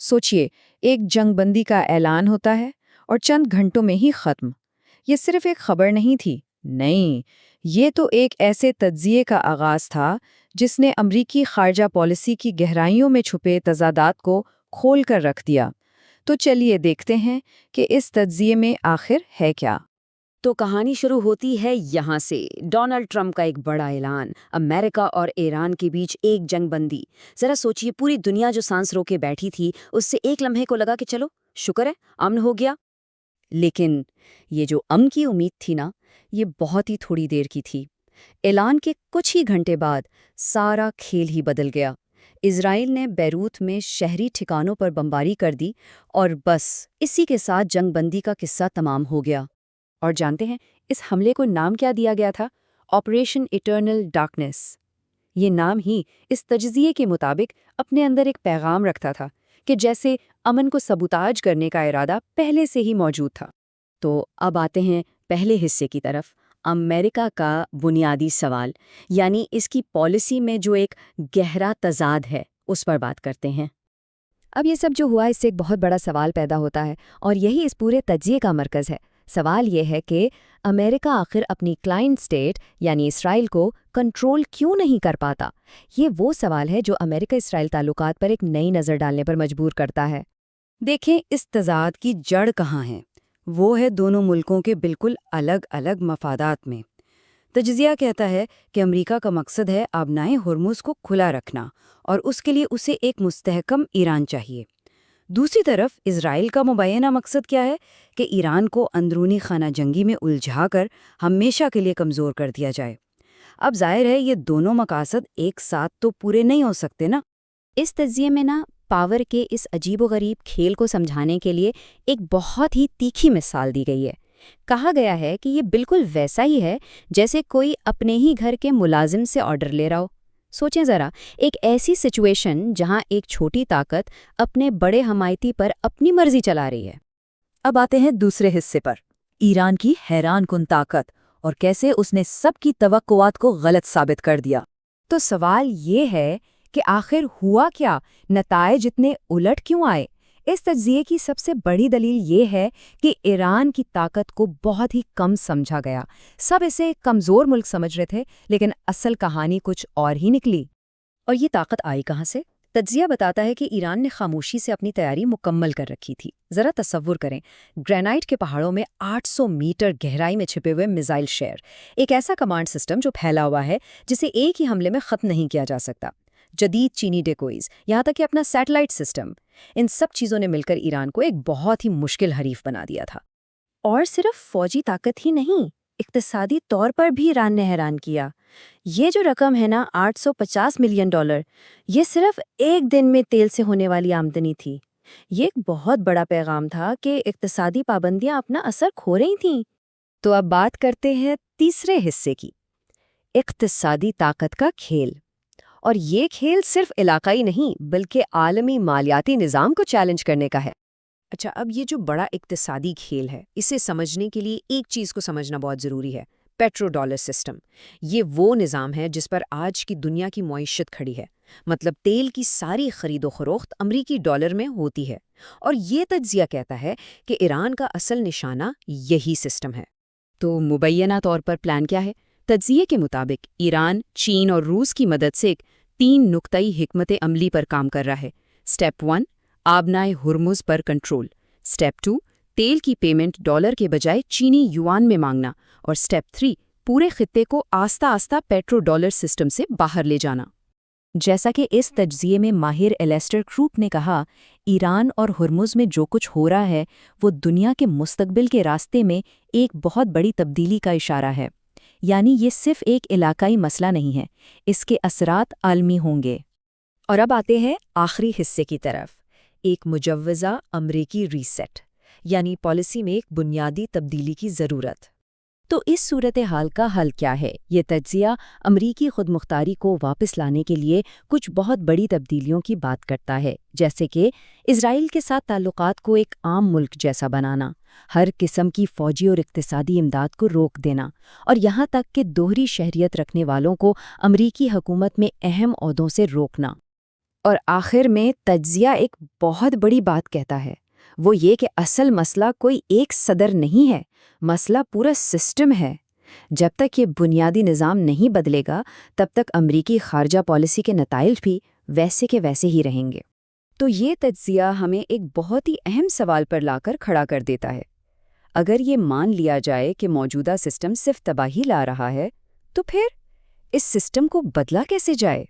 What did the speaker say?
सोचिए, एक जंग बंदी का ऐलान होता है और चंद घंटों में ही खत्म। ये सिर्फ एक खबर नहीं थी। नहीं, ये तो एक ऐसे तज्जिए का आगाज था जिसने अमरीकी खारजा पॉलिसी की गहराइयों में छुपे तजादात को खोल कर रख दिया। तो चलिए देखते हैं कि इस तज्जिए में आखिर है क्या। तो कहानी शुरू होती है यहाँ से। डोनाल्ड ट्रंप का एक बड़ा ऐलान, अमेरिका और ईरान के बीच एक जंग बंदी। जरा सोचिए, पूरी दुनिया जो सांस रोके बैठी थी, उससे एक लम्हे को लगा कि चलो शुक्र है अमन हो गया। लेकिन ये जो अमन की उम्मीद थी ना, ये बहुत ही थोड़ी देर की थी। ऐलान के कुछ ही घंटे बाद सारा खेल ही बदल गया। इजराइल ने बैरूत में शहरी ठिकानों पर बमबारी कर दी और बस इसी के साथ जंग बंदी का किस्सा तमाम हो गया। और जानते हैं इस हमले को नाम क्या दिया गया था? Operation eternal darkness. ये नाम ही इस तजज़िये के मुताबिक अपने अंदर एक पैगाम रखता था कि जैसे अमन को सबूताज करने का इरादा पहले से ही मौजूद था। तो अब आते हैं पहले हिस्से की तरफ। अमेरिका का बुनियादी सवाल, यानी इसकी पॉलिसी में जो एक गहरा तजाद है, उस पर बात करते हैं। अब ये सब जो हुआ, इससे एक बहुत बड़ा सवाल पैदा होता है और यही इस पूरे तज्जिये का मरकज़ है। सवाल ये है कि अमेरिका आखिर अपनी क्लाइंट स्टेट यानी इसराइल को कंट्रोल क्यों नहीं कर पाता। ये वो सवाल है जो अमेरिका इसराइल ताल्लुकात पर एक नई नज़र डालने पर मजबूर करता है। देखें, इस तज़ाद की जड़ कहाँ है? वो है दोनों मुल्कों के बिल्कुल अलग अलग मफादात में। तज्ज़िया कहता है कि अमेरिका का मकसद है आबनाए हुर्मुज़ को खुला रखना और उसके लिए उसे एक मुस्तहकम ईरान चाहिए। दूसरी तरफ इजराइल का मुबैना मकसद क्या है कि ईरान को अंदरूनी खाना जंगी में उलझाकर हमेशा के लिए कमज़ोर कर दिया जाए। अब जाहिर है ये दोनों मकासद एक साथ तो पूरे नहीं हो सकते ना। इस तज्जिये में ना पावर के इस अजीबोगरीब खेल को समझाने के लिए एक बहुत ही तीखी मिसाल दी गई है। कहा गया है कि ये बिल्कुल वैसा ही है जैसे कोई अपने ही घर के मुलाजिम से ऑर्डर ले रहा हो। सोचें ज़रा, एक ऐसी सिचुएशन जहां एक छोटी ताकत अपने बड़े हमायती पर अपनी मर्जी चला रही है। अब आते हैं दूसरे हिस्से पर, ईरान की हैरान कुन ताकत और कैसे उसने सबकी तवक्कुआत को गलत साबित कर दिया। तो सवाल ये है कि आखिर हुआ क्या, नताइज इतने उलट क्यों आए? इस तज्जिये की सबसे बड़ी दलील ये है कि ईरान की ताकत को बहुत ही कम समझा गया। सब इसे एक कमज़ोर मुल्क समझ रहे थे, लेकिन असल कहानी कुछ और ही निकली। और ये ताकत आई कहाँ से? तज्जिया बताता है कि ईरान ने खामोशी से अपनी तैयारी मुकम्मल कर रखी थी। ज़रा तसव्वुर करें, ग्रेनाइट के पहाड़ों में 800 मीटर गहराई में छिपे हुए मिसाइल शेयर, एक ऐसा कमांड सिस्टम जो फैला हुआ है जिसे एक ही हमले में ख़त्म नहीं किया जा सकता। जदीद चीनी डेकोइज, यहाँ तक कि अपना सैटेलाइट सिस्टम, इन सब चीज़ों ने मिलकर ईरान को एक बहुत ही मुश्किल हरीफ बना दिया था। और सिर्फ फौजी ताकत ही नहीं, इक्तिसादी तौर पर भी ईरान ने हैरान किया। ये जो रकम है ना, 850 मिलियन डॉलर, ये सिर्फ एक दिन में तेल से होने वाली आमदनी थी। ये एक बहुत बड़ा पैगाम था कि इक्तिसादी पाबंदियां अपना असर खो रही थीं। तो अब बात करते हैं तीसरे हिस्से की, इक्तिसादी ताकत का खेल। और ये खेल सिर्फ इलाकाई नहीं बल्कि आलमी मालियाती निज़ाम को चैलेंज करने का है। अच्छा, अब ये जो बड़ा इक्तिसादी खेल है, इसे समझने के लिए एक चीज़ को समझना बहुत ज़रूरी है, पेट्रो डॉलर सिस्टम। ये वो निज़ाम है जिस पर आज की दुनिया की मईशत खड़ी है। मतलब तेल की सारी खरीदो फरोख्त अमरीकी डॉलर में होती है। और ये तज्जिया कहता है कि ईरान का असल निशाना यही सिस्टम है। तो मुबैना तौर पर प्लान क्या है? तज्जिये के मुताबिक ईरान, चीन और रूस की मदद से एक 3 नुक्तई हिकमत अमली पर काम कर रहा है। स्टेप 1, आबनाए हुर्मुज़ पर कंट्रोल। स्टेप 2, तेल की पेमेंट डॉलर के बजाय चीनी युआन में मांगना। और स्टेप 3, पूरे खित्ते को आस्ता आस्ता पेट्रो डॉलर सिस्टम से बाहर ले जाना। जैसा कि इस तज्जिये में माहिर एलेस्टर क्रूप ने कहा, ईरान और हुर्मुज़ में जो कुछ हो रहा है वो दुनिया के मुस्तकबिल के रास्ते में एक बहुत बड़ी तब्दीली का इशारा है। यानी ये सिर्फ एक इलाकाई मसला नहीं है, इसके असरात आलमी होंगे। और अब आते हैं आखिरी हिस्से की तरफ, एक मुजव्वज़ा अमरीकी रीसेट, यानी पॉलिसी में एक बुनियादी तब्दीली की ज़रूरत। तो इस सूरत हाल का हल क्या है? ये तज्जिया अमरीकी खुदमुख्तारी को वापस लाने के लिए कुछ बहुत बड़ी तब्दीलियों की बात करता है, जैसे कि इजराइल के साथ ताल्लुकात को एक आम मुल्क जैसा बनाना, हर किस्म की फौजी और इक्तिसादी इमदाद को रोक देना, और यहाँ तक कि दोहरी शहरियत रखने वालों को अमरीकी हुकूमत में अहम ओहदों से रोकना। اور آخر میں تجزیہ ایک بہت بڑی بات کہتا ہے، وہ یہ کہ اصل مسئلہ کوئی ایک صدر نہیں ہے، مسئلہ پورا سسٹم ہے۔ جب تک یہ بنیادی نظام نہیں بدلے گا تب تک امریکی خارجہ پالیسی کے نتائج بھی ویسے کے ویسے ہی رہیں گے۔ تو یہ تجزیہ ہمیں ایک بہت ہی اہم سوال پر لا کر کھڑا کر دیتا ہے۔ اگر یہ مان لیا جائے کہ موجودہ سسٹم صرف تباہی لا رہا ہے، تو پھر اس سسٹم کو بدلا کیسے جائے؟